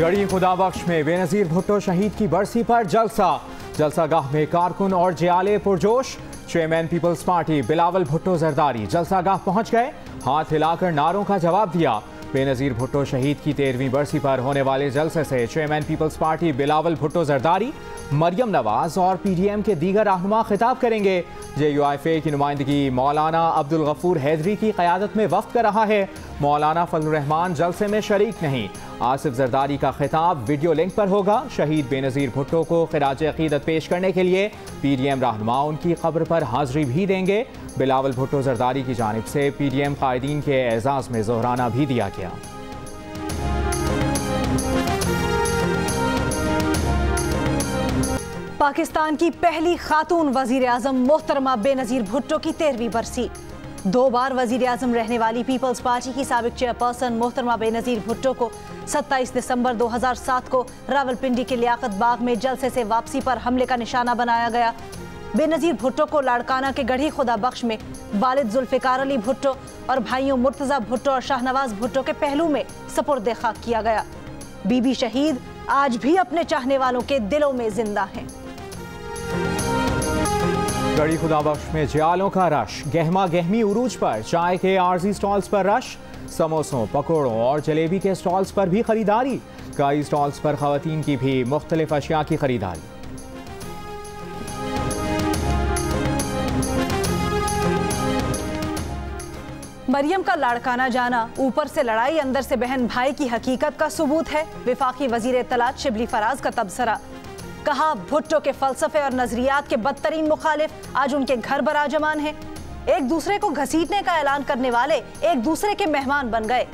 गढ़ी खुदाबख्श में बेनजीर भुट्टो शहीद की बरसी पर जलसागाह में कारकुन और जियाले पुरजोश। Chairman peoples party Bilawal Bhutto Zardari जलसागाह पहुंच गए, हाथ हिलाकर नारों का जवाब दिया। बेनजीर भुट्टो शहीद की 13वीं बरसी पर होने वाले जलसे से chairman peoples party Bilawal Bhutto Zardari, Maryam Nawaz और पीडीएम के दीगर रहनुमा खिताब करेंगे। JUIFA की नुमाइंदगी मौलाना अब्दुल गफूर हैदरी की क़यादत में वफ़द कर रहा है। मौलाना फजलुर रहमान जलसे में शरीक नहीं। आसिफ जरदारी का खिताब वीडियो लिंक पर होगा। शहीद बेनजीर भुट्टो को खिराज अक़ीदत पेश करने के लिए पीडीएम रहनुमा उनकी कब्र पर हाजिरी भी देंगे। बिलावल भुट्टो जरदारी की जानिब से पीडीएम कायदीन के एजाज़ में ज़ोहराना भी दिया गया। पाकिस्तान की पहली खातून वजीर आज़म मोहतरमा बेनजीर भुट्टो की 13वीं बरसी। 2 बार वजीर आज़म रहने वाली पीपल्स पार्टी की साबिक चेयरपर्सन मोहतरमा बेनजीर भुट्टो को 27 दिसंबर 2007 को रावलपिंडी के लियाकत बाग में जलसे से वापसी पर हमले का निशाना बनाया गया। बेनजीर भुट्टो को लाड़काना के गढ़ी खुदाबख्श में वालिद जुल्फ़िकार अली भुट्टो और भाइयों मुर्तज़ा भुट्टो और शाहनवाज भुट्टो के पहलू में सपुर्द खाक किया गया। बीबी शहीद आज भी अपने चाहने वालों के दिलों में जिंदा हैं। गढ़ी खुदाबख्श में जियालों का रश, गहमा गहमी उरूज पर चाय के आर्जी स्टॉल्स पर रश, समोसों, पकौड़ों और जलेबी के स्टॉल्स पर भी खरीदारी। कई स्टॉल्स पर खवातीन की भी मुख्तलिफ अशिया की खरीदारी। मरियम का लाड़काना जाना ऊपर से लड़ाई अंदर से बहन भाई की हकीकत का सबूत है। विफाकी वजीर इत्तलात शिबली फराज का तबसरा, कहा भुट्टो के फलसफे और नजरियात के बदतरीन मुखालिफ आज उनके घर बराजमान हैं। एक दूसरे को घसीटने का ऐलान करने वाले एक दूसरे के मेहमान बन गए।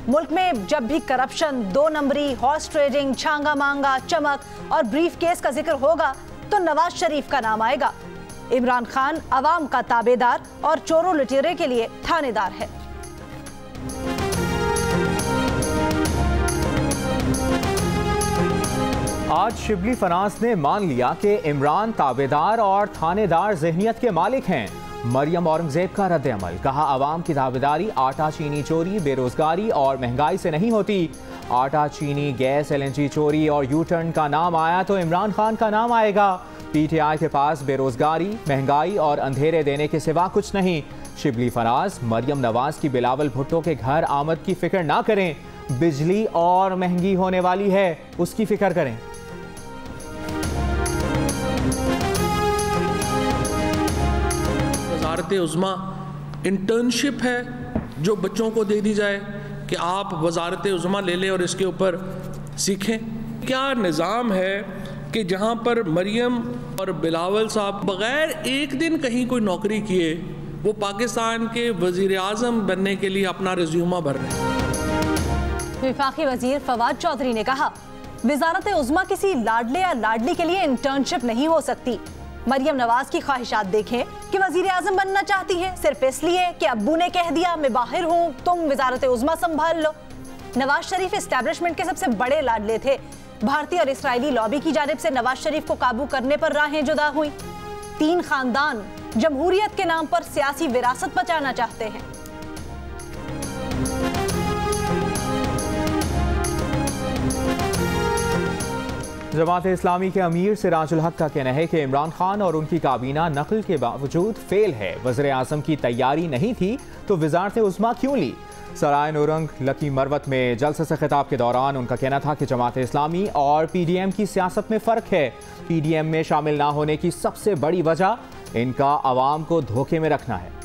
मुल्क में जब भी करप्शन, 2 नंबरी, हॉर्स ट्रेडिंग, छांगा मांगा, चमक और ब्रीफ केस का जिक्र होगा तो नवाज शरीफ का नाम आएगा। इमरान खान अवाम का ताबेदार और चोरों लुटेरे के लिए थानेदार है। आज शिबली फराज ने मान लिया कि इमरान ताबेदार और थानेदार ज़हनियत के मालिक हैं। मरियम औरंगजेब का रद्द-ए-अमल, कहा आवाम की ताबेदारी आटा चीनी चोरी, बेरोजगारी और महंगाई से नहीं होती। आटा चीनी, गैस, LNG चोरी और यू टर्न का नाम आया तो इमरान खान का नाम आएगा। PTI के पास बेरोजगारी, महंगाई और अंधेरे देने के सिवा कुछ नहीं। शिबली फराज, मरियम नवाज की बिलावल भुट्टो के घर आमद की फिक्र ना करें, बिजली और महंगी होने वाली है, उसकी फिक्र करें। वज़ारत उज़्मा इंटर्नशिप है जो बच्चों को दे दी जाए कि आप वज़ारत उज़्मा ले लें और इसके ऊपर सीखें। क्या निज़ाम है कि जहाँ पर मरियम और बिलावल साहब बग़ैर एक दिन कहीं कोई नौकरी किए वो पाकिस्तान के वज़ीर आज़म बनने के लिए अपना रिज्यूमा भर रहे हैं। विफाकी वज़ीर फवाद चौधरी ने कहा वज़ारत उज़्मा किसी लाडले या लाडली के लिए इंटर्नशिप नहीं हो सकती। मरियम नवाज की ख्वाहिशात देखें कि वज़ीर आज़म बनना चाहती हैं सिर्फ इसलिए कि अब्बू ने कह दिया मैं बाहर हूँ, तुम वज़ारत उज़्मा संभाल लो। नवाज शरीफ एस्टैब्लिशमेंट के सबसे बड़े लाडले थे। भारतीय और इस्राएली लॉबी की जानिब से नवाज शरीफ को काबू करने पर राहें जुदा हुई। 3 खानदान जमहूरियत के नाम पर सियासी विरासत बचाना चाहते हैं। जमात इस्लामी के अमीर सिराजुल हक का कहना है कि इमरान खान और उनकी काबीना नकल के बावजूद फेल है। वज़ीर आज़म की तैयारी नहीं थी तो वज़ारत उज़्मा क्यों ली। सराय नूरंग लकी मरवत में जलसे से खिताब के दौरान उनका कहना था कि जमात इस्लामी और PDM की सियासत में फ़र्क है। PDM में शामिल ना होने की सबसे बड़ी वजह इनका आवाम को धोखे में रखना है।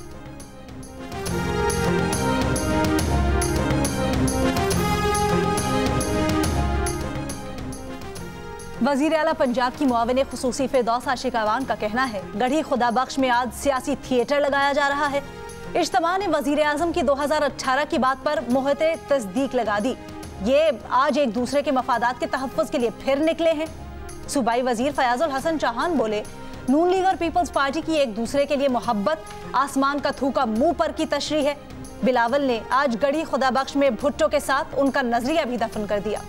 वज़ीर आला पंजाब की मुआविन खुसूसी फ़िरदौस आशिकावान का कहना है गढ़ी खुदाबख्श में आज सियासी थिएटर लगाया जा रहा है। इज्तिमा ने वज़ीर आज़म की 2018 की बात पर मुहते तस्दीक लगा दी। ये आज एक दूसरे के मफादात के तहफ़्फ़ुज़ के लिए फिर निकले हैं। सूबाई वज़ीर फयाजुल हसन चौहान बोले नून लीग और पीपल्स पार्टी की एक दूसरे के लिए मोहब्बत आसमान का थूका मुंह पर की तशरीह है। बिलावल ने आज गढ़ी खुदाबख्श में भुट्टो के साथ उनका नजरिया भी दफन कर दिया।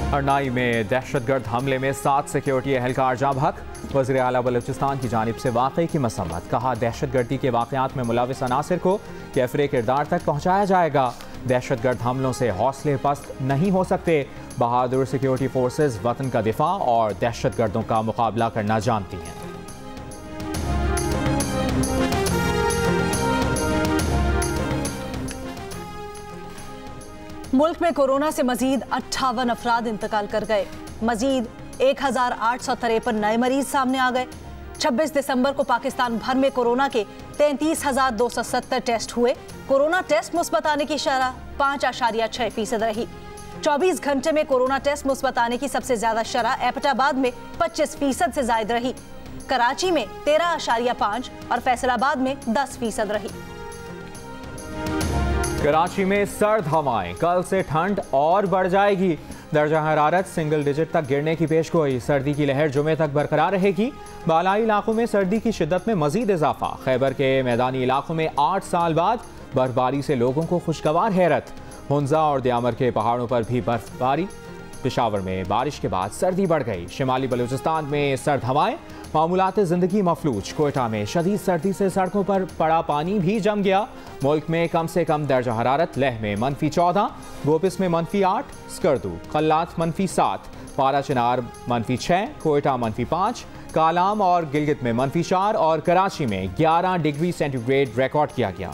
हरनाई में दहशतगर्द हमले में 7 सिक्योरिटी एहलकार जाँ बहक। वज़ीर आला बलूचिस्तान की जानिब से वाक़ई की मसम्मत, कहा दहशतगर्दी के वाक़यात में मुलविस अनासिर को कैफरे किरदार तक पहुँचाया जाएगा। दहशतगर्द हमलों से हौसले पस्त नहीं हो सकते। बहादुर सिक्योरिटी फोर्सेस वतन का दिफा और दहशतगर्दों का मुकाबला करना जानती हैं। मुल्क में कोरोना से मजीद 58 अफराद इंतकाल कर गए। मजीद 1853 नए मरीज सामने आ गए। 26 दिसंबर को पाकिस्तान भर में कोरोना के 33,270 टेस्ट हुए। कोरोना टेस्ट मुस्बत आने की शरह 5.6% रही। 24 घंटे में कोरोना टेस्ट मुस्बत आने की सबसे ज्यादा शरह एबटाबाद में 25% से ज्यादा रही। कराची में 13.5 और फैसलाबाद में 10% रही। कराची में सर्द हवाएं, कल से ठंड और बढ़ जाएगी। दर्जा हरारत सिंगल डिजिट तक गिरने की पेशगोई। सर्दी की लहर जुमे तक बरकरार रहेगी। बालाई इलाकों में सर्दी की शिद्दत में मजीद इजाफा। खैबर के मैदानी इलाकों में 8 साल बाद बर्फबारी से लोगों को खुशगवार हैरत। हुंजा और दियामर के पहाड़ों पर भी बर्फबारी। पेशावर में बारिश के बाद सर्दी बढ़ गई। शिमाली बलूचिस्तान में सर्द हवाएं, मामूलात ज़िंदगी मफलूज। कोयटा में शदीद सर्दी से सड़कों पर पड़ा पानी भी जम गया। मुल्क में कम से कम दर्जा हरारत लेह में -14, गोपिस में -8, स्कर्दू कल्लात -7, पारा चिनार -6, कोयटा -5, कालाम और गिलगित में -4 और कराची में 11 डिग्री सेंटीग्रेड रिकॉर्ड किया गया।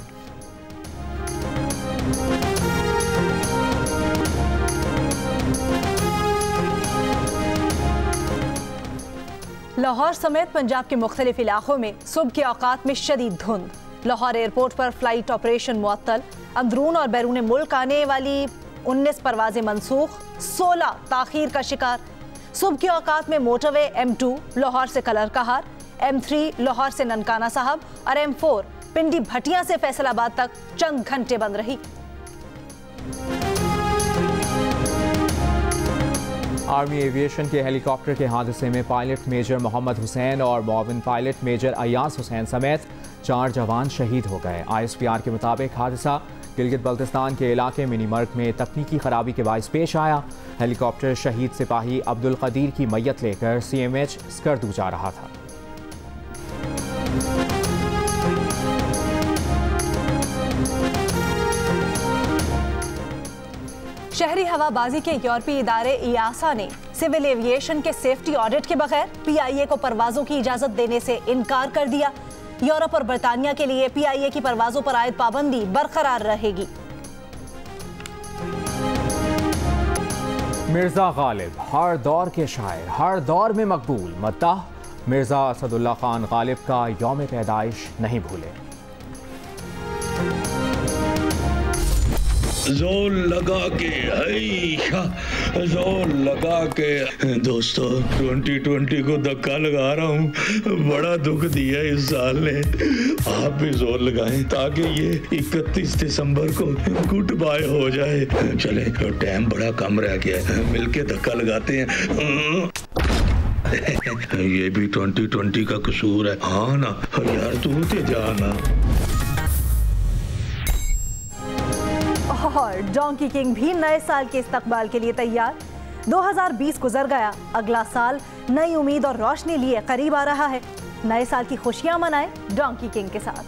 लाहौर समेत पंजाब के मुख्तलिफ इलाकों में सुबह के औकात में शदीद धुंध। लाहौर एयरपोर्ट पर फ्लाइट ऑपरेशन मुअत्तल। अंदरून और बैरून मुल्क आने वाली 19 परवाजें मनसूख, 16 ताखीर का शिकार। सुबह के औकात में मोटरवे M2 लाहौर से कलर कहार, M3 लाहौर से ननकाना साहब और M4 पिंडी भटिया से फैसलाबाद तक चंद घंटे बंद रही। आर्मी एविएशन के हेलीकॉप्टर के हादसे में पायलट मेजर मोहम्मद हुसैन और मुआविन पायलट मेजर अयास हुसैन समेत 4 जवान शहीद हो गए। ISPR के मुताबिक हादसा गिलगित बल्तिस्तान के इलाके मिनीमर्ग में तकनीकी खराबी के बायस पेश आया। हेलीकॉप्टर शहीद सिपाही अब्दुल कदीर की मैयत लेकर CMH स्कर्दू जा रहा था। शहरी हवाबाजी के यूरोपीय इदारे EASA ने सिविल एविएशन के सेफ्टी ऑडिट के बगैर PIA को परवाजों की इजाजत देने से इनकार कर दिया। यूरोप और बरतानिया के लिए PIA की परवाजों पर आयद पाबंदी बरकरार रहेगी। मिर्जा गालिब हर दौर के शायर, हर दौर में मकबूल। मद्दाह मिर्जा असदुल्ला खान गालिब का यौम पैदाइश नहीं भूले। जोर लगा के जोर लगा के दोस्तों 2020 को धक्का लगा रहा हूँ। बड़ा दुख दिया इस साल ने। आप भी जोर लगाएं ताकि ये 31 दिसंबर को गुड बाय हो जाए। चले टाइम बड़ा कम रह गया है, मिलके धक्का लगाते हैं। ये भी 2020 का कसूर है। हाँ ना यार, तू ते जाना। और डोंकी किंग भी नए साल के इस्तकबाल के लिए तैयार। 2020 गुजर गया, अगला साल नई उम्मीद और रोशनी लिए करीब आ रहा है। नए साल की खुशियां मनाएं डोंकी किंग के साथ।